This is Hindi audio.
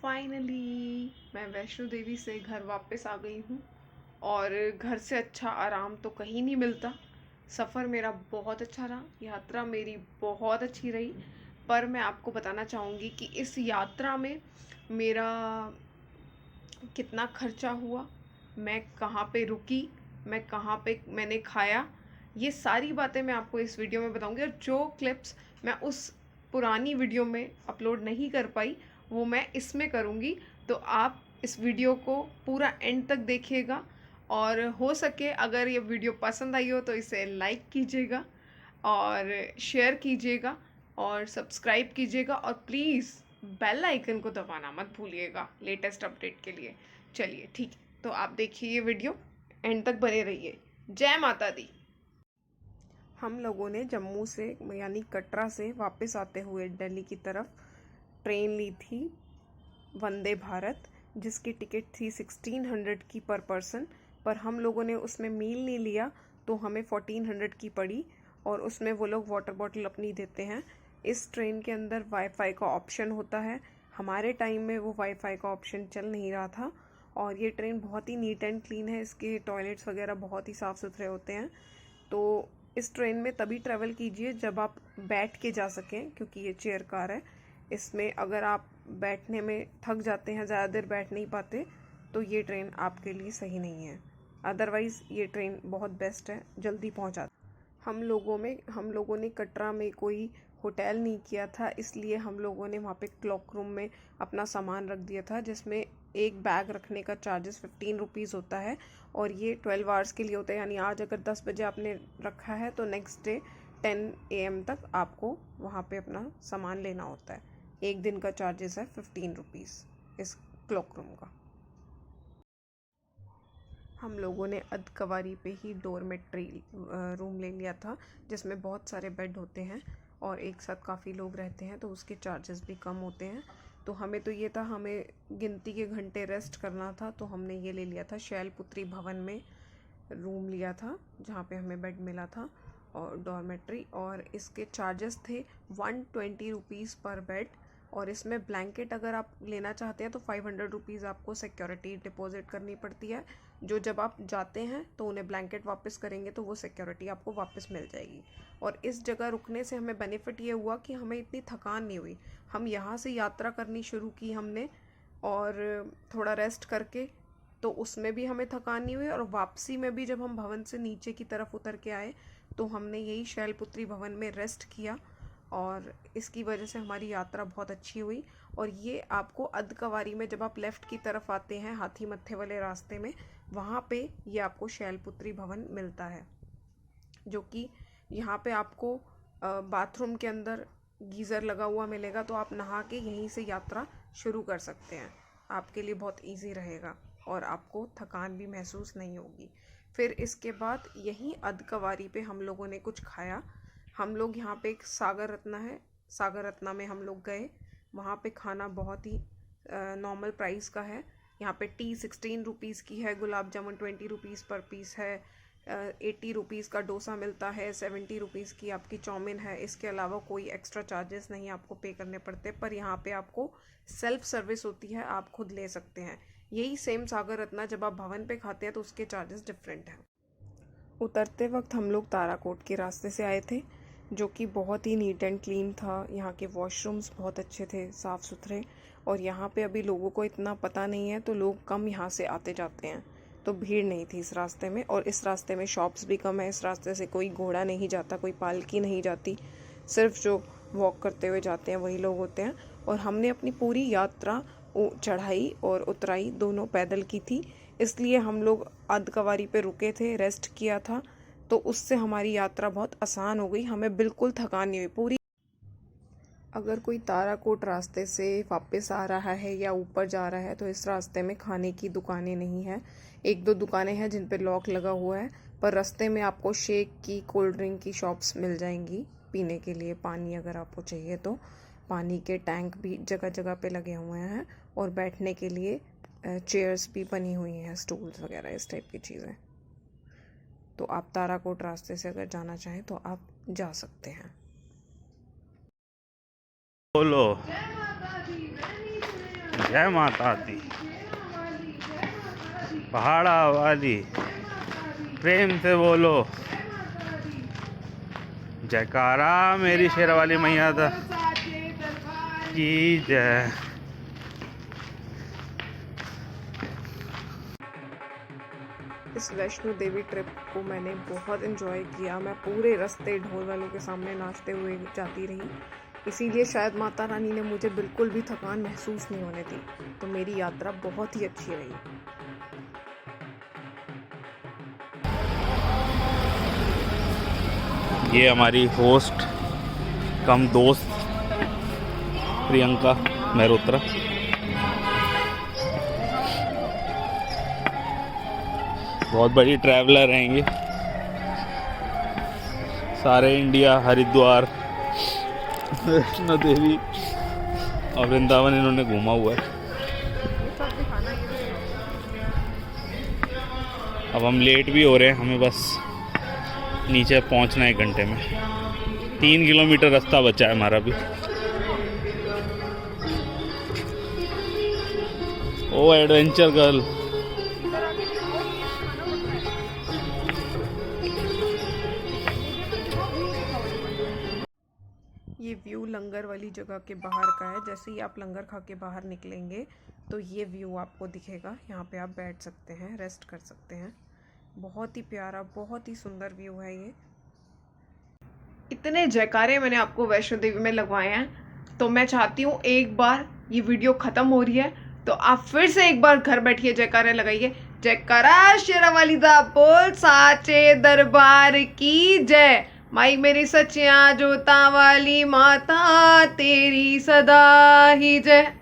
फाइनली मैं वैष्णो देवी से घर वापस आ गई हूँ और घर से अच्छा आराम तो कहीं नहीं मिलता। सफ़र मेरा बहुत अच्छा रहा, यात्रा मेरी बहुत अच्छी रही। पर मैं आपको बताना चाहूँगी कि इस यात्रा में मेरा कितना खर्चा हुआ, मैं कहाँ पे रुकी, मैं कहाँ पे मैंने खाया, ये सारी बातें मैं आपको इस वीडियो में बताऊंगी। और जो क्लिप्स मैं उस पुरानी वीडियो में अपलोड नहीं कर पाई वो मैं इसमें करूँगी। तो आप इस वीडियो को पूरा एंड तक देखिएगा और हो सके अगर ये वीडियो पसंद आई हो तो इसे लाइक कीजिएगा और शेयर कीजिएगा और सब्सक्राइब कीजिएगा और प्लीज़ बेल आइकन को दबाना मत भूलिएगा लेटेस्ट अपडेट के लिए। चलिए ठीक है, तो आप देखिए ये वीडियो एंड तक बने रहिए। जय माता दी। हम लोगों ने जम्मू से यानी कटरा से वापस आते हुए दिल्ली की तरफ ट्रेन ली थी वंदे भारत, जिसकी टिकट थी 1600 की पर पर्सन। पर हम लोगों ने उसमें मील नहीं लिया तो हमें 1400 की पड़ी और उसमें वो लोग वाटर बॉटल अपनी देते हैं। इस ट्रेन के अंदर वाईफाई का ऑप्शन होता है, हमारे टाइम में वो वाईफाई का ऑप्शन चल नहीं रहा था। और ये ट्रेन बहुत ही नीट एंड क्लीन है, इसके टॉयलेट्स वगैरह बहुत ही साफ़ सुथरे होते हैं। तो इस ट्रेन में तभी ट्रैवल कीजिए जब आप बैठ के जा सकें, क्योंकि ये चेयर कार है। इसमें अगर आप बैठने में थक जाते हैं, ज़्यादा देर बैठ नहीं पाते, तो ये ट्रेन आपके लिए सही नहीं है। अदरवाइज़ ये ट्रेन बहुत बेस्ट है, जल्दी पहुंचा। हम लोगों ने कटरा में कोई होटल नहीं किया था, इसलिए हम लोगों ने वहाँ पे क्लॉक रूम में अपना सामान रख दिया था, जिसमें एक बैग रखने का चार्जेस 15 रुपीज़ होता है और ये 12 आवर्स के लिए होता है। यानी आज अगर 10 बजे आपने रखा है तो नेक्स्ट डे 10 AM तक आपको वहाँ पे अपना सामान लेना होता है। एक दिन का चार्जेस है 15 रुपीज़ इस क्लॉक रूम का। हम लोगों ने अधकवारी पे ही डोरमेट्री रूम ले लिया था, जिसमें बहुत सारे बेड होते हैं और एक साथ काफ़ी लोग रहते हैं, तो उसके चार्जेस भी कम होते हैं। तो हमें तो ये था, हमें गिनती के घंटे रेस्ट करना था, तो हमने ये ले लिया था शैलपुत्री भवन में रूम लिया था, जहाँ पे हमें बेड मिला था और डॉर्मेट्री। और इसके चार्जेस थे 120 रुपीज़ पर बेड। और इसमें ब्लैंकेट अगर आप लेना चाहते हैं तो 500 रुपीज़ आपको सिक्योरिटी डिपॉजिट करनी पड़ती है, जो जब आप जाते हैं तो उन्हें ब्लैंकेट वापस करेंगे तो वो सिक्योरिटी आपको वापस मिल जाएगी। और इस जगह रुकने से हमें बेनिफिट ये हुआ कि हमें इतनी थकान नहीं हुई। हम यहाँ से यात्रा करनी शुरू की हमने और थोड़ा रेस्ट करके, तो उसमें भी हमें थकान नहीं हुई। और वापसी में भी जब हम भवन से नीचे की तरफ उतर के आए तो हमने यही शैलपुत्री भवन में रेस्ट किया और इसकी वजह से हमारी यात्रा बहुत अच्छी हुई। और ये आपको अधकवारी में जब आप लेफ़्ट की तरफ आते हैं हाथी मत्थे वाले रास्ते में, वहाँ पे ये आपको शैलपुत्री भवन मिलता है, जो कि यहाँ पे आपको बाथरूम के अंदर गीज़र लगा हुआ मिलेगा, तो आप नहा के यहीं से यात्रा शुरू कर सकते हैं। आपके लिए बहुत इजी रहेगा और आपको थकान भी महसूस नहीं होगी। फिर इसके बाद यहीं अधकवारी पे हम लोगों ने कुछ खाया। हम लोग यहाँ पे एक सागर रत्ना है, सागर रत्ना में हम लोग गए। वहाँ पे खाना बहुत ही नॉर्मल प्राइस का है। यहाँ पे टी 16 रुपीज़ की है, गुलाब जामुन 20 रुपीज़ पर पीस है, 80 रुपीज़ का डोसा मिलता है, 70 रुपीज़ की आपकी चाउमीन है। इसके अलावा कोई एक्स्ट्रा चार्जेस नहीं आपको पे करने पड़ते। पर यहाँ पे आपको सेल्फ सर्विस होती है, आप खुद ले सकते हैं। यही सेम सागर रत्ना जब आप भवन पे खाते हैं तो उसके चार्जेस डिफरेंट हैं। उतरते वक्त हम लोग ताराकोट के रास्ते से आए थे, जो कि बहुत ही नीट एंड क्लीन था। यहाँ के वॉशरूम्स बहुत अच्छे थे, साफ़ सुथरे। और यहाँ पे अभी लोगों को इतना पता नहीं है तो लोग कम यहाँ से आते जाते हैं, तो भीड़ नहीं थी इस रास्ते में। और इस रास्ते में शॉप्स भी कम है। इस रास्ते से कोई घोड़ा नहीं जाता, कोई पालकी नहीं जाती, सिर्फ जो वॉक करते हुए जाते हैं वही लोग होते हैं। और हमने अपनी पूरी यात्रा चढ़ाई और उतराई दोनों पैदल की थी, इसलिए हम लोग अधकवारी पे रुके थे, रेस्ट किया था, तो उससे हमारी यात्रा बहुत आसान हो गई, हमें बिल्कुल थकान नहीं हुई पूरी। अगर कोई ताराकोट रास्ते से वापस आ रहा है या ऊपर जा रहा है तो इस रास्ते में खाने की दुकानें नहीं है। एक दो दुकानें हैं जिन पे लॉक लगा हुआ है, पर रास्ते में आपको शेक की, कोल्ड ड्रिंक की शॉप्स मिल जाएंगी पीने के लिए। पानी अगर आपको चाहिए तो पानी के टैंक भी जगह जगह पे लगे हुए हैं और बैठने के लिए चेयर्स भी बनी हुई हैं, स्टूल्स वगैरह इस टाइप की चीज़ें। तो आप ताराकोट रास्ते से अगर जाना चाहें तो आप जा सकते हैं। बोलो। जय माता दी, पहाड़ा वाली, प्रेम से बोलो जयकारा मेरी शेरावाली मैया दा की जय। इस वैष्णो देवी ट्रिप को मैंने बहुत इन्जॉय किया। मैं पूरे रास्ते ढोल वालों के सामने नाचते हुए जाती रही, इसीलिए शायद माता रानी ने मुझे बिल्कुल भी थकान महसूस नहीं होने दी। तो मेरी यात्रा बहुत ही अच्छी रही। ये हमारी होस्ट कम दोस्त प्रियंका मेहरोत्रा। बहुत बड़ी ट्रैवलर हैं ये, सारे इंडिया, हरिद्वार, वैष्णो देवी और वृंदावन इन्होंने घूमा हुआ है। अब हम लेट भी हो रहे हैं, हमें बस नीचे पहुंचना है 1 घंटे में। 3 किलोमीटर रास्ता बचा है हमारा भी। ओ एडवेंचर गर्ल। ये व्यू लंगर वाली जगह के बाहर का है। जैसे ही आप लंगर खा के बाहर निकलेंगे तो ये व्यू आपको दिखेगा। यहाँ पे आप बैठ सकते हैं, रेस्ट कर सकते हैं। बहुत ही प्यारा, बहुत ही सुंदर व्यू है ये। इतने जयकारे मैंने आपको वैष्णो देवी में लगवाए हैं, तो मैं चाहती हूँ एक बार ये वीडियो ख़त्म हो रही है तो आप फिर से एक बार घर बैठिए जयकारे लगाइए। जयकारा शेरावाली दा बोल साचे दरबार की जय। माई मेरी सचिया जोता वाली माता तेरी सदा ही जय।